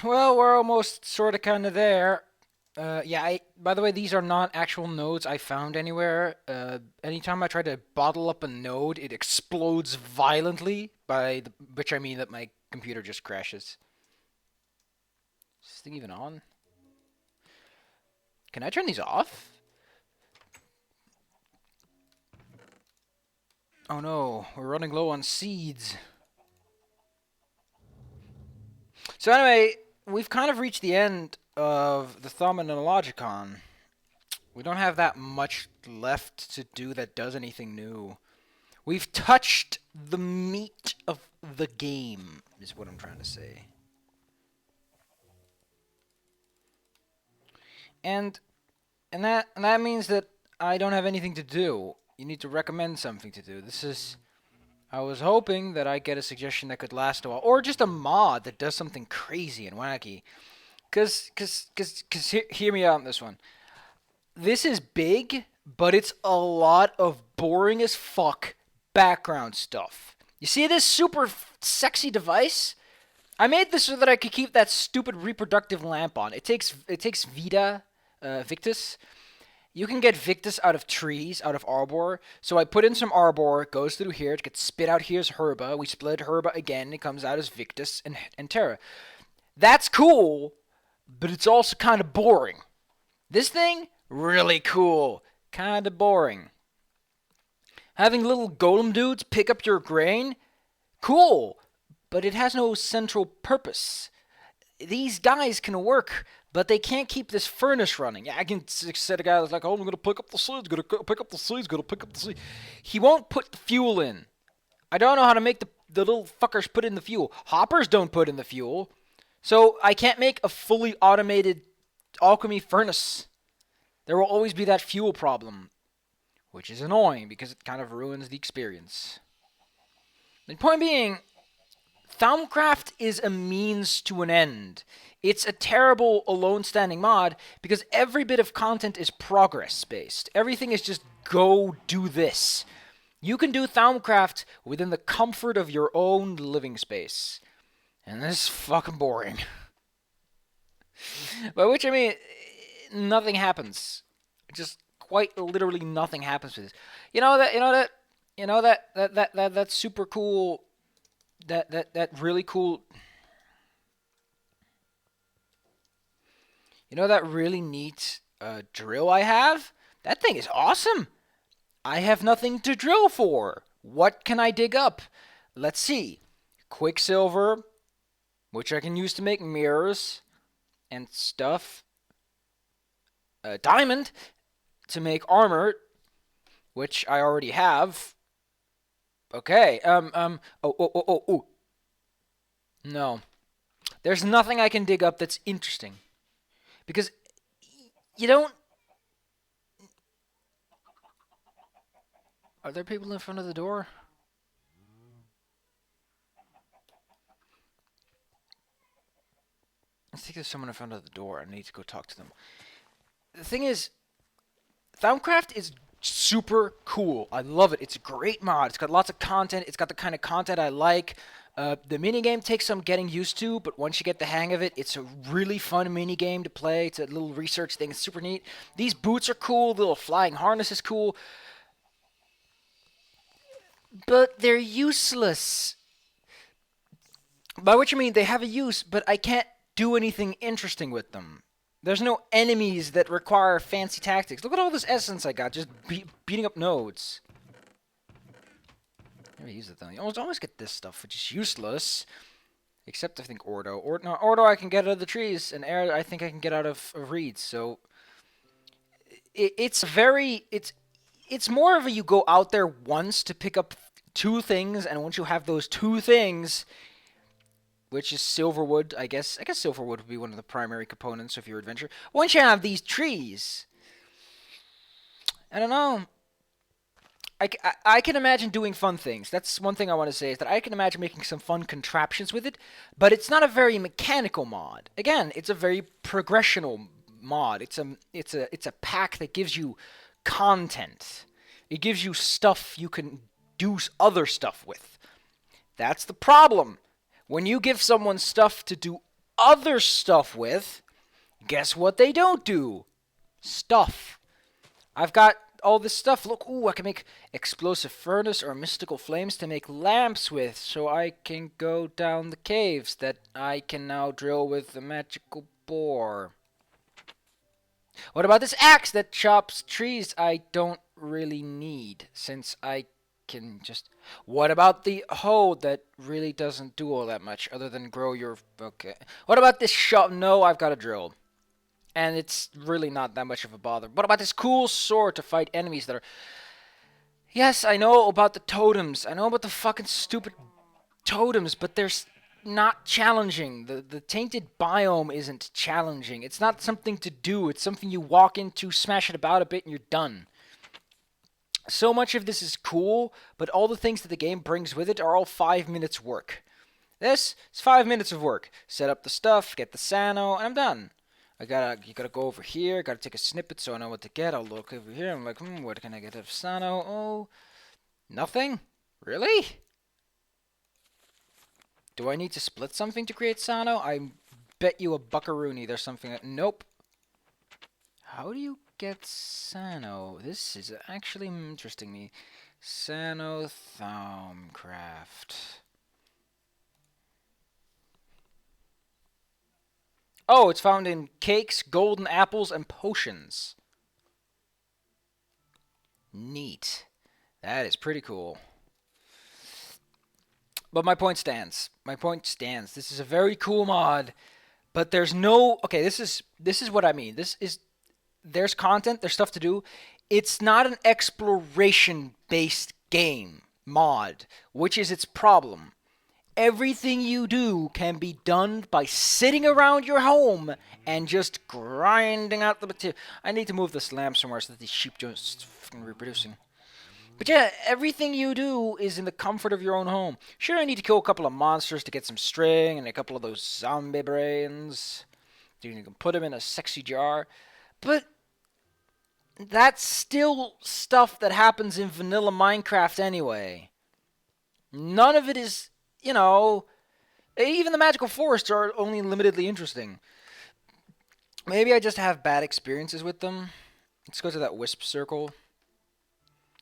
Well, we're almost sort of kind of there. Yeah, by the way, these are not actual nodes I found anywhere. Anytime I try to bottle up a node, it explodes violently, which I mean that my computer just crashes. Is this thing even on? Can I turn these off? Oh no, we're running low on seeds. So anyway, we've kind of reached the end of the Thaumologicon. We don't have that much left to do that does anything new. We've touched the meat of the game, is what I'm trying to say. And and that means that I don't have anything to do. You need to recommend something to do. I was hoping that I'd get a suggestion that could last a while, or just a mod that does something crazy and wacky. Hear me out on this one. This is big, but it's a lot of boring as fuck background stuff. You see this super sexy device? I made this so that I could keep that stupid reproductive lamp on. It takes Victus. You can get Victus out of trees, out of arbor. So I put in some arbor, it goes through here, it gets spit out here as herba. We split herba again, it comes out as Victus and Terra. That's cool, but it's also kind of boring. This thing, really cool, kind of boring. Having little golem dudes pick up your grain, cool, but it has no central purpose. These guys can work, but they can't keep this furnace running. Yeah, I can set a guy that's like, oh, I'm going to pick up the seeds, going to pick up the seeds, going to pick up the seeds. He won't put the fuel in. I don't know how to make the little fuckers put in the fuel. Hoppers don't put in the fuel. So I can't make a fully automated alchemy furnace. There will always be that fuel problem, which is annoying because it kind of ruins the experience. The point being, Thaumcraft is a means to an end. It's a terrible alone standing mod because every bit of content is progress based. Everything is just go do this. You can do Thaumcraft within the comfort of your own living space. And this is fucking boring. By which I mean, nothing happens. Just quite literally nothing happens with this. That's super cool. That really cool. You know that really neat drill I have? That thing is awesome. I have nothing to drill for. What can I dig up? Let's see. Quicksilver, which I can use to make mirrors and stuff. Diamond to make armor, which I already have. Okay. Oh. No. There's nothing I can dig up that's interesting. Because you don't. Are there people in front of the door? I think there's someone in front of the door. I need to go talk to them. The thing is, Thaumcraft is super cool. I love it. It's a great mod. It's got lots of content. It's got the kind of content I like. The minigame takes some getting used to, but once you get the hang of it, it's a really fun minigame to play. It's a little research thing. It's super neat. These boots are cool. The little flying harness is cool. But they're useless. By which I mean they have a use, but I can't do anything interesting with them. There's no enemies that require fancy tactics. Look at all this essence I got just beating up nodes. Never use it though. You always get this stuff, which is useless. Except I think Ordo. Ordo I can get out of the trees, and air I think I can get out of reeds. So it's more of a you go out there once to pick up two things, and once you have those two things, which is silverwood, I guess silverwood would be one of the primary components of your adventure. Once you have these trees, I don't know. I can imagine doing fun things. That's one thing I want to say, is that I can imagine making some fun contraptions with it, but it's not a very mechanical mod. Again, it's a very progressional mod. It's a pack that gives you content. It gives you stuff you can do other stuff with. That's the problem. When you give someone stuff to do other stuff with, guess what they don't do? Stuff. I've got all this stuff. Look, ooh, I can make explosive furnace or mystical flames to make lamps with, so I can go down the caves that I can now drill with the magical bore. What about this axe that chops trees I don't really need, since I can just... What about the hoe that really doesn't do all that much, other than grow your... Okay. What about this shovel? No, I've got a drill. And it's really not that much of a bother. What about this cool sword to fight enemies that are... Yes, I know about the totems. I know about the fucking stupid totems, but they're not challenging. The tainted biome isn't challenging. It's not something to do. It's something you walk into, smash it about a bit, and you're done. So much of this is cool, but all the things that the game brings with it are all 5 minutes work. This is 5 minutes of work. Set up the stuff, get the sano, and I'm done. You gotta go over here, gotta take a snippet so I know what to get. I'll look over here, I'm like, what can I get of sano? Oh, nothing? Really? Do I need to split something to create sano? I bet you a buckaroony there's something that... Nope. How do you get sano? This is actually interesting me. Sano Thaumcraft. Oh, it's found in cakes, golden apples, and potions. Neat. That is pretty cool. But my point stands. My point stands. This is a very cool mod, but there's no... Okay, this is what I mean. There's content, there's stuff to do. It's not an exploration-based game mod, which is its problem. Everything you do can be done by sitting around your home and just grinding out the material. I need to move this lamp somewhere so that these sheep don't fucking reproducing. But yeah, everything you do is in the comfort of your own home. Sure, I need to kill a couple of monsters to get some string and a couple of those zombie brains. You can put them in a sexy jar. But that's still stuff that happens in vanilla Minecraft anyway. None of it is... You know, even the magical forests are only limitedly interesting. Maybe I just have bad experiences with them. Let's go to that wisp circle.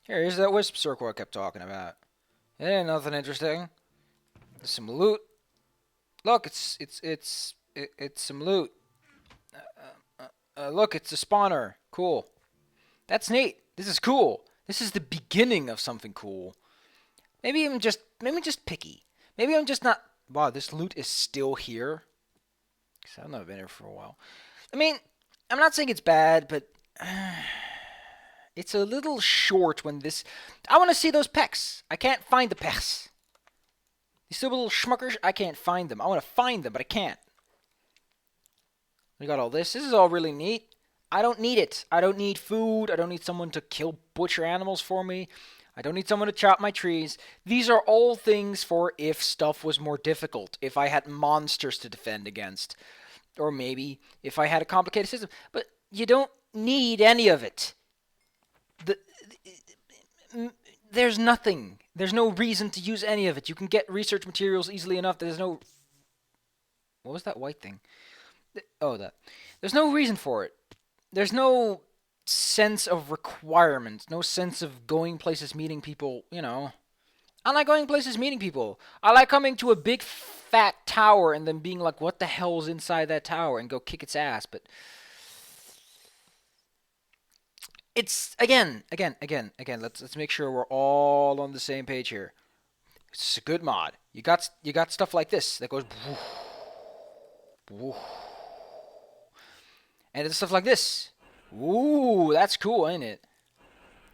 Here's that wisp circle I kept talking about. It ain't nothing interesting. There's some loot. Look, it's some loot. Look, it's a spawner. Cool. That's neat. This is cool. This is the beginning of something cool. Maybe I'm just picky. Maybe I'm just not... Wow, this loot is still here. Because I've not been here for a while. I mean, I'm not saying it's bad, but... it's a little short when this... I want to see those pecs. I can't find the pecs. These stupid little schmuckers, I can't find them. I want to find them, but I can't. We got all this. This is all really neat. I don't need it. I don't need food. I don't need someone to butcher animals for me. I don't need someone to chop my trees. These are all things for if stuff was more difficult. If I had monsters to defend against. Or maybe if I had a complicated system. But you don't need any of it. There's nothing. There's no reason to use any of it. You can get research materials easily enough. There's no... What was that white thing? Oh, that. There's no reason for it. There's no... sense of requirements, no sense of going places, meeting people, you know. I like going places, meeting people. I like coming to a big fat tower and then being like, what the hell's inside that tower, and go kick its ass. But it's again, let's make sure we're all on the same page here. It's a good mod. You got stuff like this that goes woof, woof. And it's stuff like this. Ooh, that's cool, ain't it?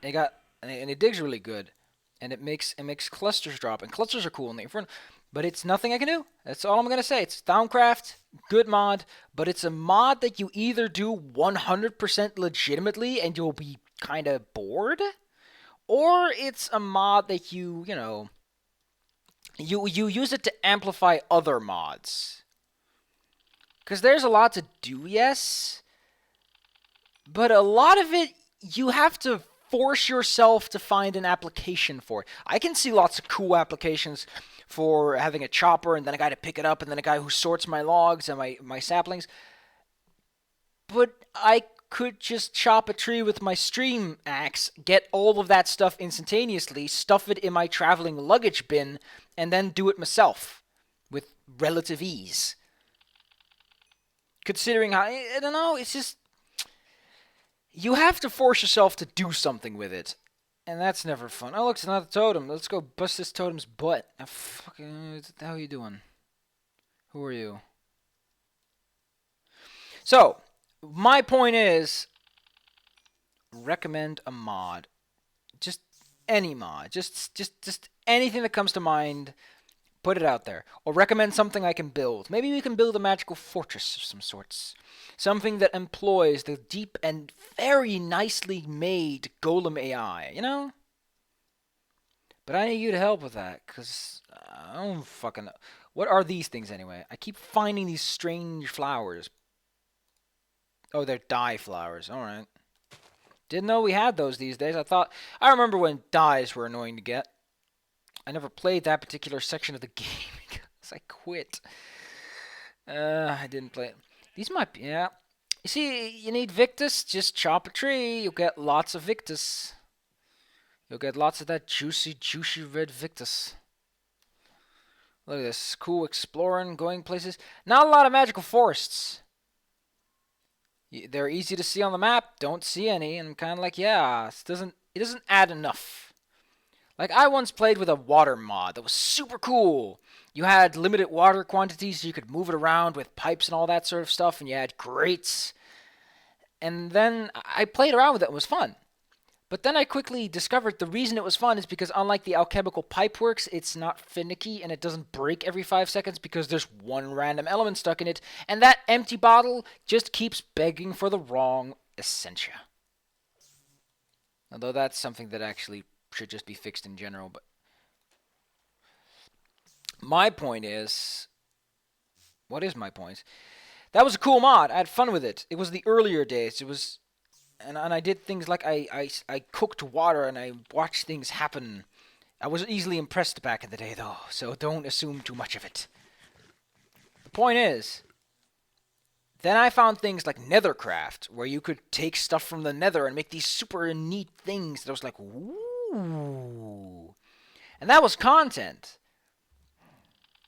And it digs really good, and it makes clusters drop, and clusters are cool in the front. But it's nothing I can do. That's all I'm gonna say. It's Thaumcraft, good mod, but it's a mod that you either do 100% legitimately and you'll be kind of bored, or it's a mod that you use it to amplify other mods. Because there's a lot to do, yes. But a lot of it, you have to force yourself to find an application for it. I can see lots of cool applications for having a chopper and then a guy to pick it up and then a guy who sorts my logs and my saplings. But I could just chop a tree with my stream axe, get all of that stuff instantaneously, stuff it in my traveling luggage bin, and then do it myself with relative ease. Considering how, I don't know, it's just, you have to force yourself to do something with it. And that's never fun. Oh, look, it's another totem. Let's go bust this totem's butt. How are you doing? Who are you? So, my point is, recommend a mod. Just any mod. Just anything that comes to mind, put it out there. Or recommend something I can build. Maybe we can build a magical fortress of some sorts. Something that employs the deep and very nicely made golem AI, you know? But I need you to help with that, because I don't fucking know. What are these things anyway? I keep finding these strange flowers. Oh, they're dye flowers. Alright. Didn't know we had those these days. I remember when dyes were annoying to get. I never played that particular section of the game because I quit. I didn't play it. These might be, yeah. You see, you need Victus, just chop a tree. You'll get lots of Victus. You'll get lots of that juicy red Victus. Look at this. Cool exploring, going places. Not a lot of magical forests. They're easy to see on the map. Don't see any. And I'm kind of like, yeah, it doesn't add enough. Like, I once played with a water mod that was super cool. You had limited water quantities, so you could move it around with pipes and all that sort of stuff, and you had grates. And then I played around with it and it was fun. But then I quickly discovered the reason it was fun is because unlike the alchemical pipeworks, it's not finicky and it doesn't break every 5 seconds because there's one random element stuck in it, and that empty bottle just keeps begging for the wrong essentia. Although that's something that actually should just be fixed in general, but my point is, what is my point? That was a cool mod. I had fun with it. It was the earlier days. It was, and I did things like I cooked water and I watched things happen. I was easily impressed back in the day, though, so don't assume too much of it. The point is, then I found things like nethercraft, where you could take stuff from the nether and make these super neat things that I was like, ooh. And that was content.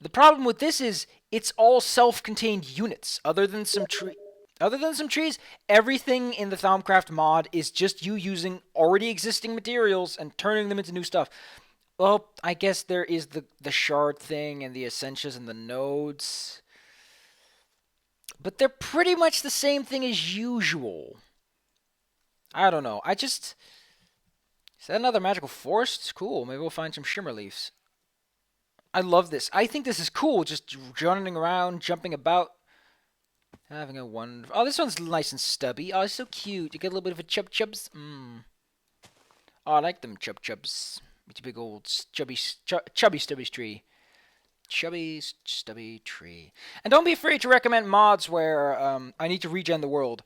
The problem with this is it's all self-contained units. Other than some trees, everything in the Thaumcraft mod is just you using already existing materials and turning them into new stuff. Well, I guess there is the shard thing and the essentials and the nodes. But they're pretty much the same thing as usual. I don't know. Is that another magical forest? It's cool. Maybe we'll find some shimmer leaves. I love this. I think this is cool. Just running around, jumping about. Having a wonderful... Oh, this one's nice and stubby. Oh, it's so cute. You get a little bit of a chub-chubs. Oh, I like them chub-chubs. It's a big old chubby stubby tree. Chubby, stubby tree. And don't be afraid to recommend mods where I need to regen the world.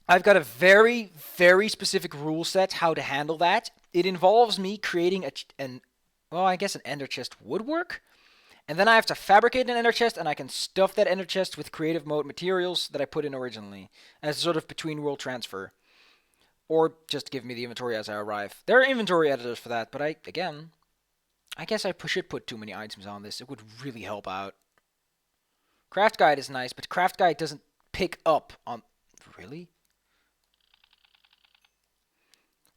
I've got a very, very specific rule set how to handle that. It involves me creating an ender chest would work. And then I have to fabricate an ender chest, and I can stuff that ender chest with creative mode materials that I put in originally, as sort of between world transfer. Or just give me the inventory as I arrive. There are inventory editors for that, but I guess I should put too many items on this. It would really help out. Craft Guide is nice, but Craft Guide doesn't pick up on... Really?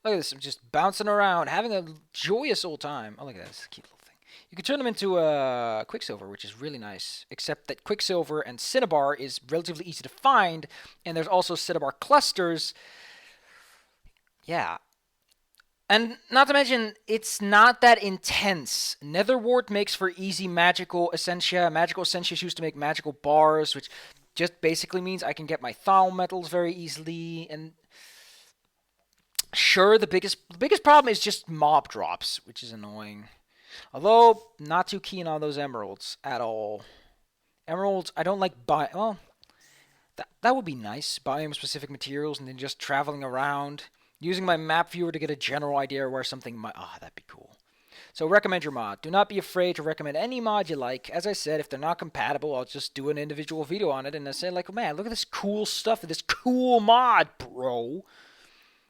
Look at this. I'm just bouncing around, having a joyous old time. Oh, look at that. This cute little thing. You can turn them into Quicksilver, which is really nice. Except that Quicksilver and Cinnabar is relatively easy to find, and there's also Cinnabar clusters. Yeah. And not to mention, it's not that intense. Netherwort makes for easy magical essentia. Magical essentia is used to make magical bars, which just basically means I can get my Thaum metals very easily. And sure, the biggest problem is just mob drops, which is annoying. Although, not too keen on those emeralds at all. Emeralds, I don't like well, that would be nice. Biome-specific materials and then just traveling around. Using my map viewer to get a general idea where something might... Ah, that'd be cool. So recommend your mod. Do not be afraid to recommend any mod you like. As I said, if they're not compatible, I'll just do an individual video on it and I say like, man, look at this cool stuff, this cool mod, bro.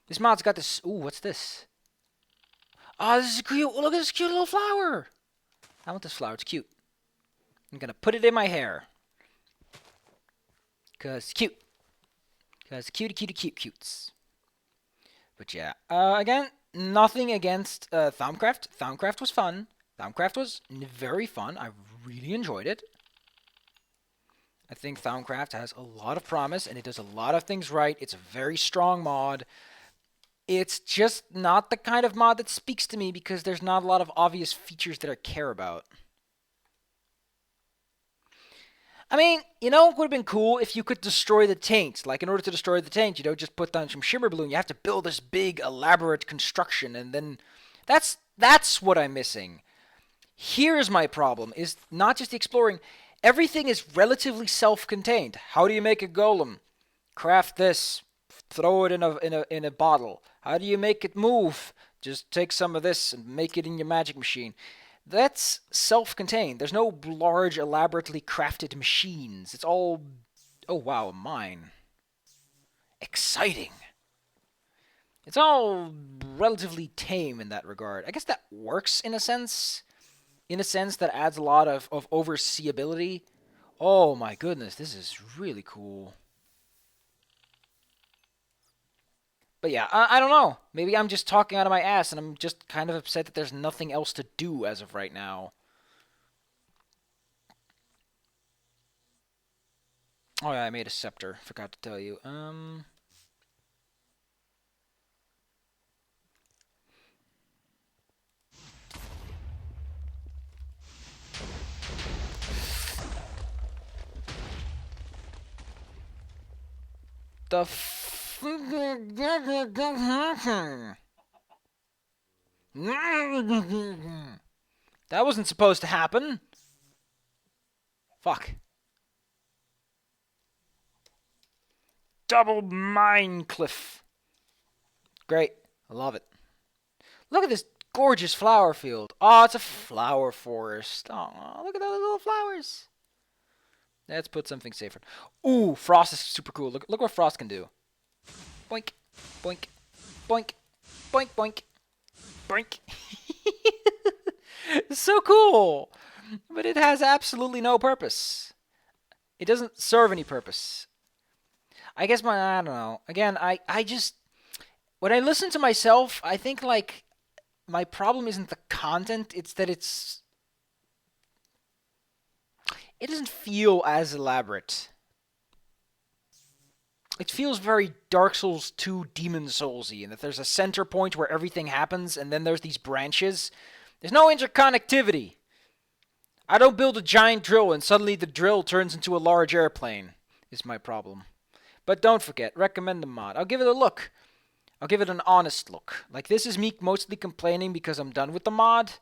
This mod's got this... Ooh, what's this? Oh, this is cute. Look at this cute little flower. I want this flower. It's cute. I'm going to put it in my hair. Because it's cute. Because cutes. But yeah. Again, nothing against Thaumcraft. Thaumcraft was fun. Thaumcraft was very fun. I really enjoyed it. I think Thaumcraft has a lot of promise, and it does a lot of things right. It's a very strong mod. It's just not the kind of mod that speaks to me because there's not a lot of obvious features that I care about. I mean, you know, it would have been cool if you could destroy the taint. Like, in order to destroy the taint, you don't just put down some shimmer balloon. You have to build this big, elaborate construction, and then... That's what I'm missing. Here's my problem, is not just the exploring. Everything is relatively self-contained. How do you make a golem? Craft this. Throw it in a bottle. How do you make it move? Just take some of this and make it in your magic machine. That's self-contained. There's no large, elaborately crafted machines. It's all... Oh, wow, a mine. Exciting. It's all relatively tame in that regard. I guess that works in a sense. In a sense that adds a lot of overseeability. Oh my goodness, this is really cool. But yeah, I don't know. Maybe I'm just talking out of my ass, and I'm just kind of upset that there's nothing else to do as of right now. Oh yeah, I made a scepter. Forgot to tell you. The that wasn't supposed to happen. Fuck. Double mine cliff. Great. I love it. Look at this gorgeous flower field. Oh, it's a flower forest. Oh, look at those little flowers. Let's put something safer. Ooh, frost is super cool. Look what frost can do. Boink, boink, boink, boink, boink, boink. It's so cool. But it has absolutely no purpose. It doesn't serve any purpose. I guess I don't know. Again, I just... When I listen to myself, I think, like, my problem isn't the content. It's that it doesn't feel as elaborate. It feels very Dark Souls 2 Demon Souls-y, in that there's a center point where everything happens, and then there's these branches. There's no interconnectivity. I don't build a giant drill, and suddenly the drill turns into a large airplane, is my problem. But don't forget, recommend the mod. I'll give it a look. I'll give it an honest look. Like, this is me mostly complaining because I'm done with the mod.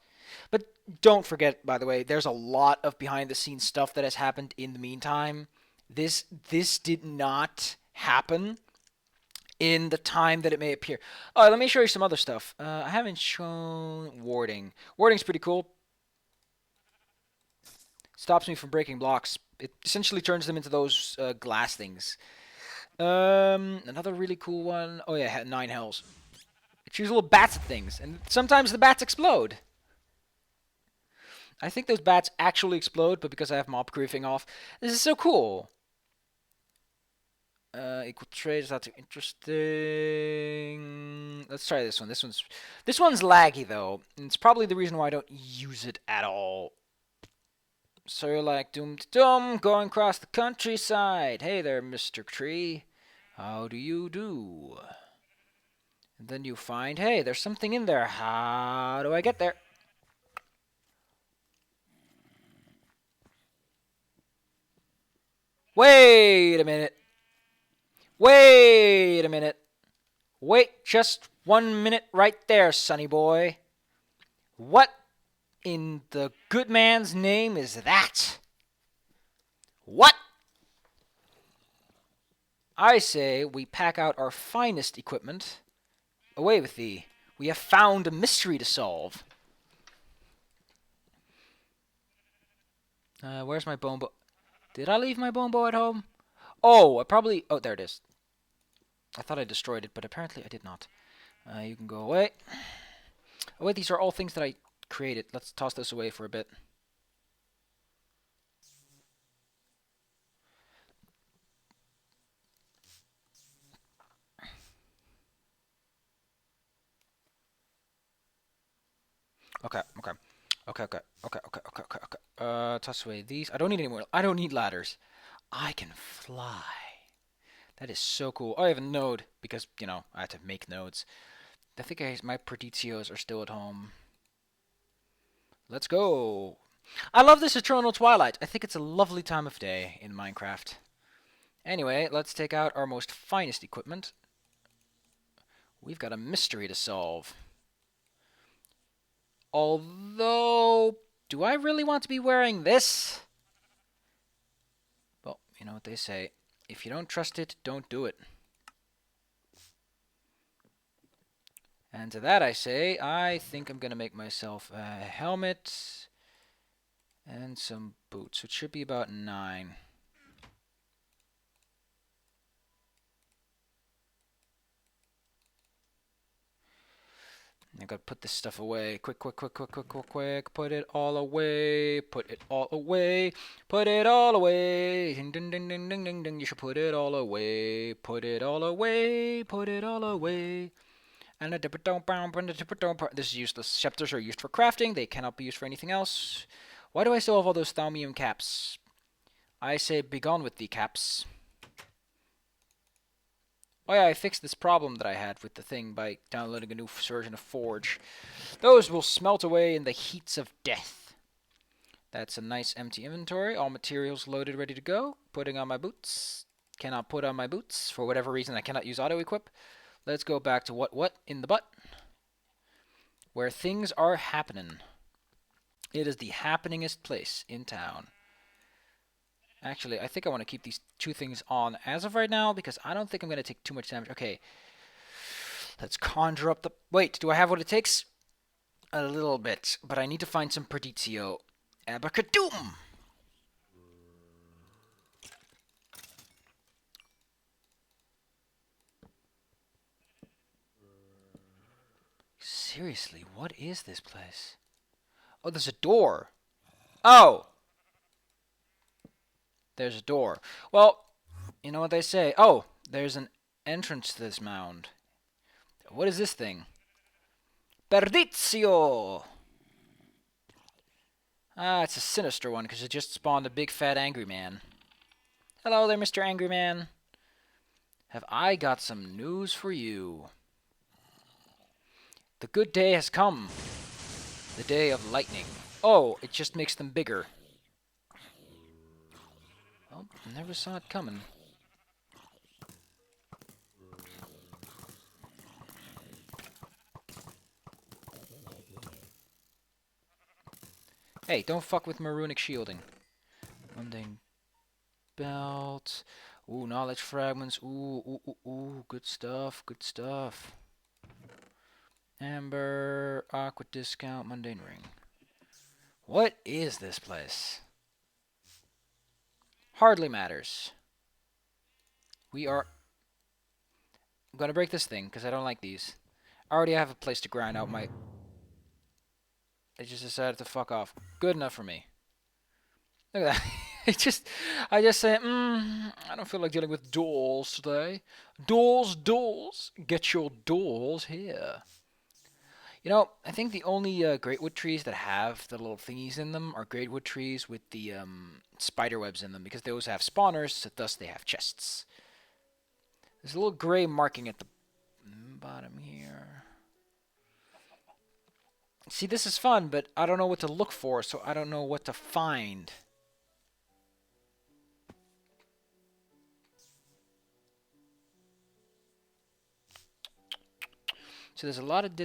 But don't forget, by the way, there's a lot of behind-the-scenes stuff that has happened in the meantime. This did not happen in the time that it may appear. Oh, let me show you some other stuff. I haven't shown warding. Warding's pretty cool. Stops me from breaking blocks. It essentially turns them into those glass things. Another really cool one. Oh yeah, 9 hells. It shoots little bats at things, and sometimes the bats explode. I think those bats actually explode, but because I have mob griefing off, this is so cool. Equal trade is not too interesting. Let's try this one. This one's laggy though. And it's probably the reason why I don't use it at all. So you're like, doom to doom, going across the countryside. Hey there, Mr. Tree. How do you do? And then you find, hey, there's something in there. How do I get there? Wait a minute. Wait a minute. Wait just 1 minute right there, sonny boy. What in the good man's name is that? What? I say we pack out our finest equipment Away with thee. We have found a mystery to solve. Where's my bone bow? Did I leave my bone bow at home? Oh, I probably... Oh, there it is. I thought I destroyed it, but apparently I did not. You can go away. Oh, wait, these are all things that I created. Let's toss this away for a bit. Okay. Toss away these. I don't need any more. I don't need ladders. I can fly. That is so cool. Oh, I have a node because, you know, I had to make nodes. I think my Predizios are still at home. Let's go. I love this eternal twilight. I think it's a lovely time of day in Minecraft. Anyway, let's take out our most finest equipment. We've got a mystery to solve. Although, do I really want to be wearing this? Well, you know what they say. If you don't trust it, don't do it. And to that I say, I think I'm going to make myself a helmet and some boots, which should be about 9. I gotta put this stuff away. Quick. Put it all away. Put it all away. Put it all away. Ding, ding, ding, ding, ding, ding, ding. You should put it all away. Put it all away. Put it all away. And this is useless. Scepters are used for crafting. They cannot be used for anything else. Why do I still have all those Thaumium caps? I say begone with the caps. Oh yeah, I fixed this problem that I had with the thing by downloading a new version of Forge. Those will smelt away in the heats of death. That's a nice empty inventory. All materials loaded, ready to go. Putting on my boots. Cannot put on my boots. For whatever reason, I cannot use auto-equip. Let's go back to what in the butt. Where things are happening. It is the happeningest place in town. Actually, I think I want to keep these 2 things on as of right now because I don't think I'm going to take too much damage. Okay. Let's conjure up the... Wait, do I have what it takes? A little bit, but I need to find some Predizio. Abracadoom! Seriously, what is this place? Oh, there's a door. Oh! There's a door. Well, you know what they say. Oh, there's an entrance to this mound. What is this thing? Perdizio! Ah, it's a sinister one because it just spawned a big fat angry man. Hello there, Mr. Angry Man. Have I got some news for you? The good day has come. The day of lightning. Oh, it just makes them bigger. Oh, never saw it coming. Hey, don't fuck with my runic shielding. Mundane belt. Ooh, knowledge fragments. Ooh. Good stuff. Amber, aqua discount, mundane ring. What is this place? Hardly matters. We are... I'm gonna break this thing, because I don't like these. I already have a place to grind out my... They just decided to fuck off. Good enough for me. Look at that. I just say, I don't feel like dealing with dolls today. Dolls. Get your dolls here. You know, I think the only greatwood trees that have the little thingies in them are greatwood trees with the spider webs in them, because those have spawners, so thus they have chests. There's a little gray marking at the bottom here. See, this is fun, but I don't know what to look for, so I don't know what to find. So there's a lot of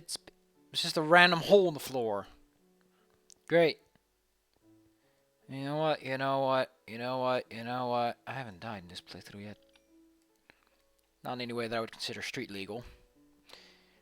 it's just a random hole in the floor. Great. You know what? I haven't died in this playthrough yet. Not in any way that I would consider street legal.